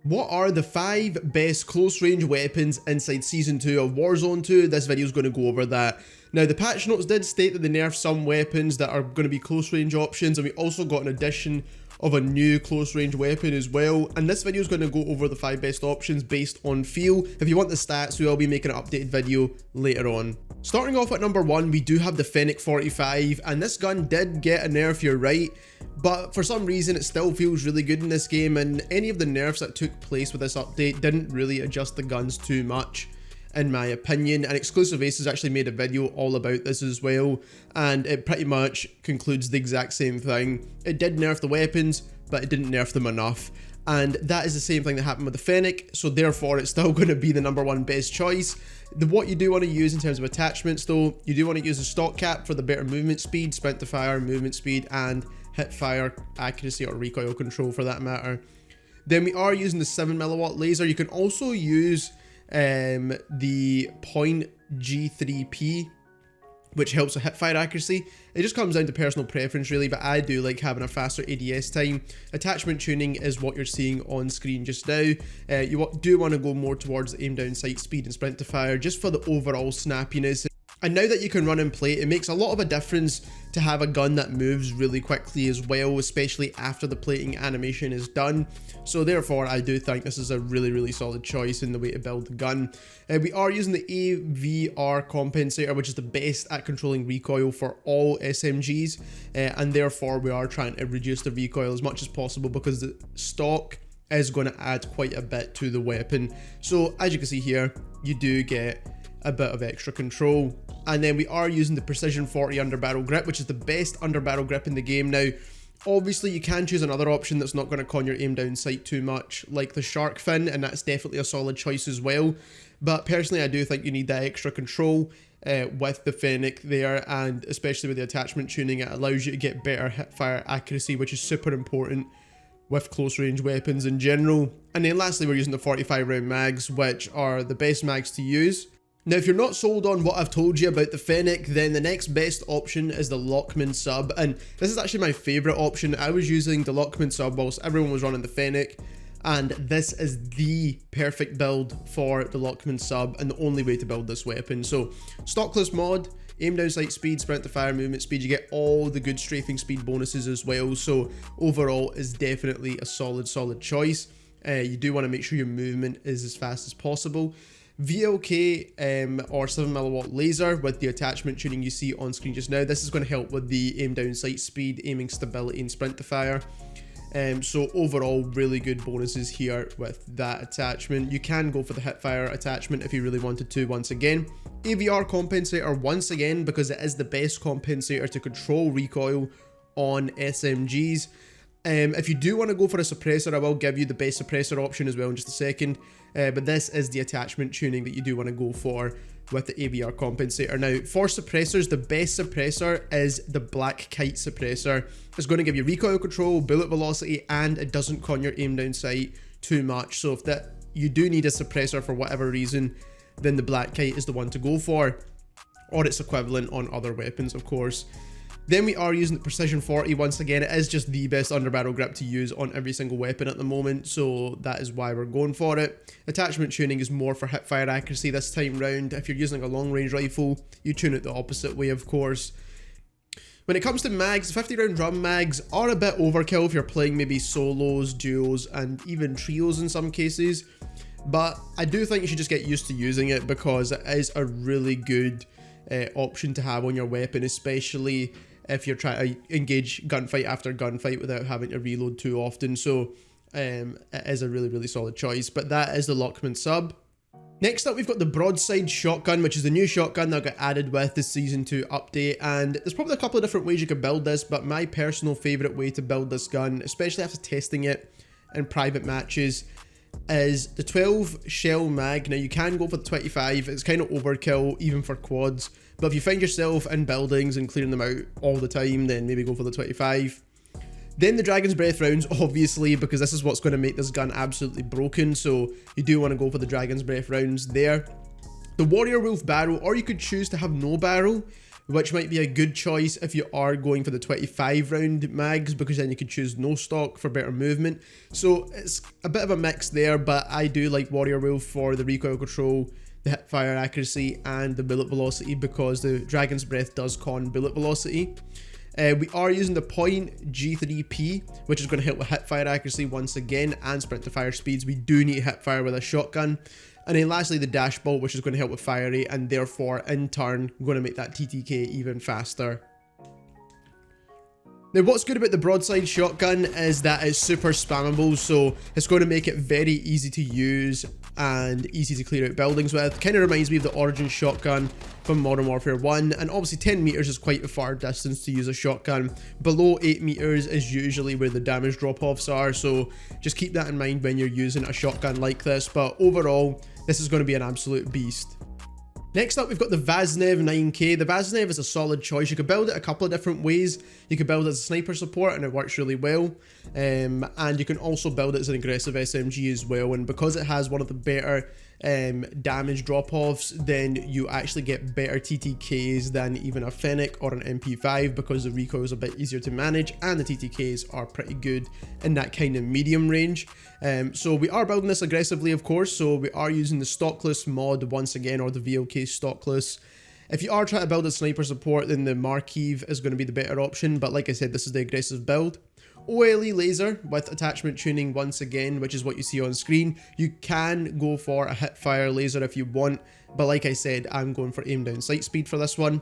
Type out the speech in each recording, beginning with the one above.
What are the 5 best close range weapons inside Season 2 of Warzone 2? This video is going to go over that. Now, the patch notes did state that they nerfed some weapons that are going to be close range options, and we also got an addition of a new close range weapon as well. And this video is going to go over the 5 best options based on feel. If you want the stats, we will be making an updated video later on. Starting off at number 1, we do have the FENNEC-45, and this gun did get a nerf, you're right, but for some reason it still feels really good in this game, and any of the nerfs that took place with this update didn't really adjust the guns too much, in my opinion. And Exclusive Ace has actually made a video all about this as well, and it pretty much concludes the exact same thing. It did nerf the weapons, but it didn't nerf them enough. And that is the same thing that happened with the Fennec, so therefore it's still going to be the number 1 best choice. What you do want to use in terms of attachments though, you do want to use a stock cap for the better movement speed, sprint to fire, movement speed, and hip fire accuracy or recoil control for that matter. Then we are using the 7mm laser. You can also use the point G3P, which helps with hip fire accuracy. It just comes down to personal preference really, but I do like having a faster ADS time. Attachment tuning is what you're seeing on screen just now. You do want to go more towards the aim down sight speed and sprint to fire just for the overall snappiness. And now that you can run and play, it makes a lot of a difference to have a gun that moves really quickly as well, especially after the plating animation is done. So therefore, I do think this is a really solid choice in the way to build the gun. We are using the AVR compensator, which is the best at controlling recoil for all SMGs, and therefore we are trying to reduce the recoil as much as possible because the stock is going to add quite a bit to the weapon. So as you can see here, you do get a bit of extra control. And then we are using the Precision 40 underbarrel grip, which is the best underbarrel grip in the game. Now, obviously you can choose another option that's not going to con your aim down sight too much, like the SHARKFIN, and that's definitely a solid choice as well. But personally, I do think you need that extra control with the Fennec there, and especially with the attachment tuning, it allows you to get better hip fire accuracy, which is super important with close range weapons in general. And then lastly, we're using the 45 round mags, which are the best mags to use. Now, if you're not sold on what I've told you about the Fennec, then the next best option is the LACHMANN sub, and this is actually my favourite option. I was using the LACHMANN sub whilst everyone was running the Fennec, and this is the perfect build for the LACHMANN sub and the only way to build this weapon. So, stockless mod, aim down sight speed, sprint to fire, movement speed, you get all the good strafing speed bonuses as well, so overall is definitely a solid choice. You do want to make sure your movement is as fast as possible. VLK or 7mm laser with the attachment tuning you see on screen just now. This is going to help with the aim down sight speed, aiming stability, and sprint to fire. So overall, really good bonuses here with that attachment. You can go for the hip fire attachment if you really wanted to once again. AVR compensator once again, because it is the best compensator to control recoil on SMGs. If you do want to go for a suppressor, I will give you the best suppressor option as well in just a second. But this is the attachment tuning that you do want to go for with the AVR compensator. Now, for suppressors, the best suppressor is the black KITE suppressor. It's going to give you recoil control, bullet velocity, and it doesn't con your aim down sight too much. So if that you do need a suppressor for whatever reason, then the black KITE is the one to go for, or its equivalent on other weapons, of course. Then we are using the Precision 40. Once again, it is just the best underbarrel grip to use on every single weapon at the moment, so that is why we're going for it. Attachment tuning is more for hip fire accuracy this time round. If you're using a long range rifle, you tune it the opposite way, of course. When it comes to mags, 50 round drum mags are a bit overkill if you're playing maybe solos, duos, and even trios in some cases. But I do think you should just get used to using it because it is a really good option to have on your weapon, especially if you're trying to engage gunfight after gunfight without having to reload too often. So it is a really solid choice. But that is the LACHMANN sub. Next up, we've got the broadside shotgun, which is the new shotgun that got added with the Season 2 update. And there's probably a couple of different ways you could build this, but my personal favourite way to build this gun, especially after testing it in private matches, is the 12 shell mag. Now, you can go for the 25, it's kind of overkill even for quads, but if you find yourself in buildings and clearing them out all the time, then maybe go for the 25. Then the Dragon's Breath rounds, obviously, because this is what's going to make this gun absolutely broken, so you do want to go for the Dragon's Breath rounds there. The Warrior Wolf barrel, or you could choose to have no barrel, which might be a good choice if you are going for the 25 round mags, because then you could choose no stock for better movement. So it's a bit of a mix there, but I do like Warrior Wolf for the recoil control, the hip fire accuracy, and the bullet velocity, because the Dragon's Breath does con bullet velocity. We are using the Point G3P, which is going to help with hip fire accuracy once again, and sprint to fire speeds. We do need hip fire with a shotgun. And then lastly, the Dash Bolt, which is going to help with fire rate, and therefore in turn going to make that TTK even faster. Now, what's good about the broadside shotgun is that it's super spammable, so it's going to make it very easy to use and easy to clear out buildings with. Kind of reminds me of the Origin shotgun from Modern Warfare 1, and obviously 10 meters is quite a far distance to use a shotgun. Below 8 meters is usually where the damage drop-offs are, so just keep that in mind when you're using a shotgun like this, but overall, this is going to be an absolute beast. Next up, we've got the Vaznev 9K. The Vaznev is a solid choice. You could build it a couple of different ways. You could build it as a sniper support and it works really well. And you can also build it as an aggressive SMG as well. And because it has one of the better damage drop-offs, then you actually get better TTKs than even a FENNEC or an MP5, because the recoil is a bit easier to manage and the TTKs are pretty good in that kind of medium range. So we are building this aggressively, of course, so we are using the Stockless mod once again, or the VLK Stockless. If you are trying to build a sniper support, then the Markiv is going to be the better option, but like I said, this is the aggressive build. OLE laser with attachment tuning once again, which is what you see on screen. You can go for a hip fire laser if you want, but like I said, I'm going for aim down sight speed for this one.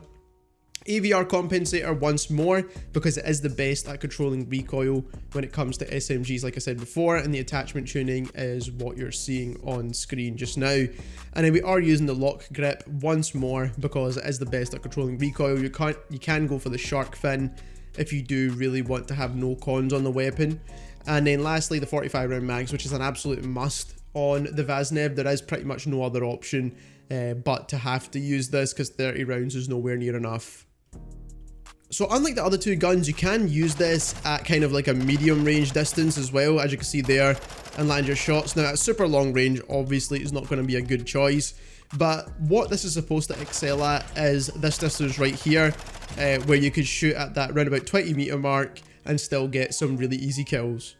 AVR compensator once more, because it is the best at controlling recoil when it comes to SMGs, like I said before, and the attachment tuning is what you're seeing on screen just now. And then we are using the lock grip once more, because it is the best at controlling recoil. You can go for the SHARKFIN if you do really want to have no cons on the weapon. And then lastly, the 45 round mags, which is an absolute must on the Vaznev. There is pretty much no other option but to have to use this, because 30 rounds is nowhere near enough. So unlike the other two guns, you can use this at kind of like a medium range distance as well, as you can see there, and land your shots. Now at super long range, obviously it's not going to be a good choice, but what this is supposed to excel at is this distance right here, where you could shoot at that round about 20 meter mark and still get some really easy kills.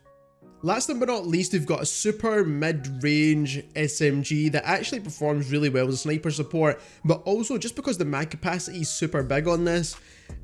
Last but not least, we've got a super mid-range SMG that actually performs really well as a sniper support, but also just because the mag capacity is super big on this,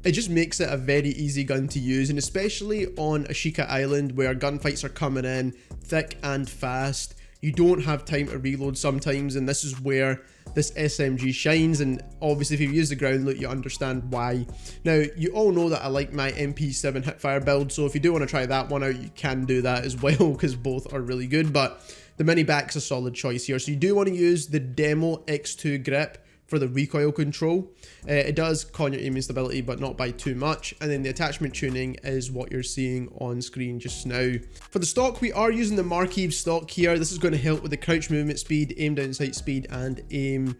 it just makes it a very easy gun to use, and especially on Ashika Island where gunfights are coming in thick and fast. You don't have time to reload sometimes, and this is where this SMG shines. And obviously if you've used the ground loot, you understand why. Now, you all know that I like my MP7 hipfire build, so if you do want to try that one out, you can do that as well, because both are really good. But the MINIBAK's a solid choice here. So you do want to use the Demo X2 grip for the recoil control. It does con your aiming stability, but not by too much. And then the attachment tuning is what you're seeing on screen just now. For the stock, we are using the Markiv stock here. This is going to help with the crouch movement speed, aim down sight speed, and aim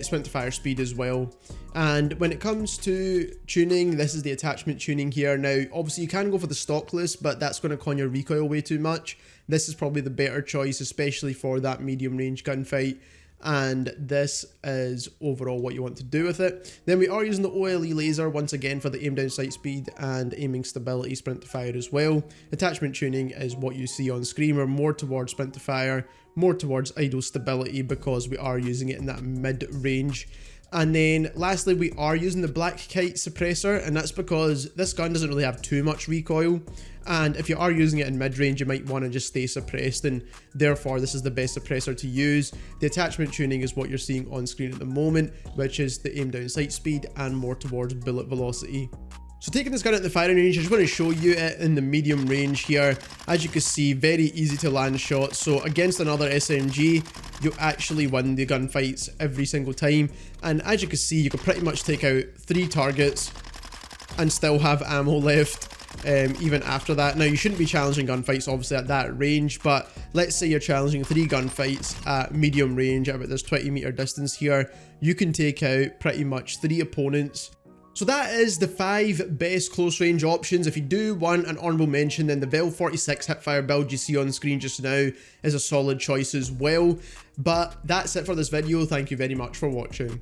sprint to fire speed as well. And when it comes to tuning, this is the attachment tuning here. Now, obviously you can go for the stockless, but that's going to con your recoil way too much. This is probably the better choice, especially for that medium range gunfight. And this is overall what you want to do with it. Then we are using the OLE laser once again for the aim down sight speed and aiming stability, sprint to fire as well. Attachment tuning is what you see on screen. We're more towards sprint to fire, more towards idle stability, because we are using it in that mid range. And then lastly, we are using the black KITE suppressor, and that's because this gun doesn't really have too much recoil, and if you are using it in mid-range, you might want to just stay suppressed, and therefore this is the best suppressor to use. The attachment tuning is what you're seeing on screen at the moment, which is the aim down sight speed and more towards bullet velocity. So taking this gun at the firing range, I just want to show you it in the medium range here. As you can see, very easy to land shots. So against another SMG, you actually win the gunfights every single time. And as you can see, you can pretty much take out 3 targets and still have ammo left even after that. Now, you shouldn't be challenging gunfights obviously at that range, but let's say you're challenging 3 gunfights at medium range at about this 20 meter distance here. You can take out pretty much 3 opponents. So that is the 5 best close range options. If you do want an honorable mention, then the Vel 46 hipfire build you see on screen just now is a solid choice as well. But that's it for this video. Thank you very much for watching.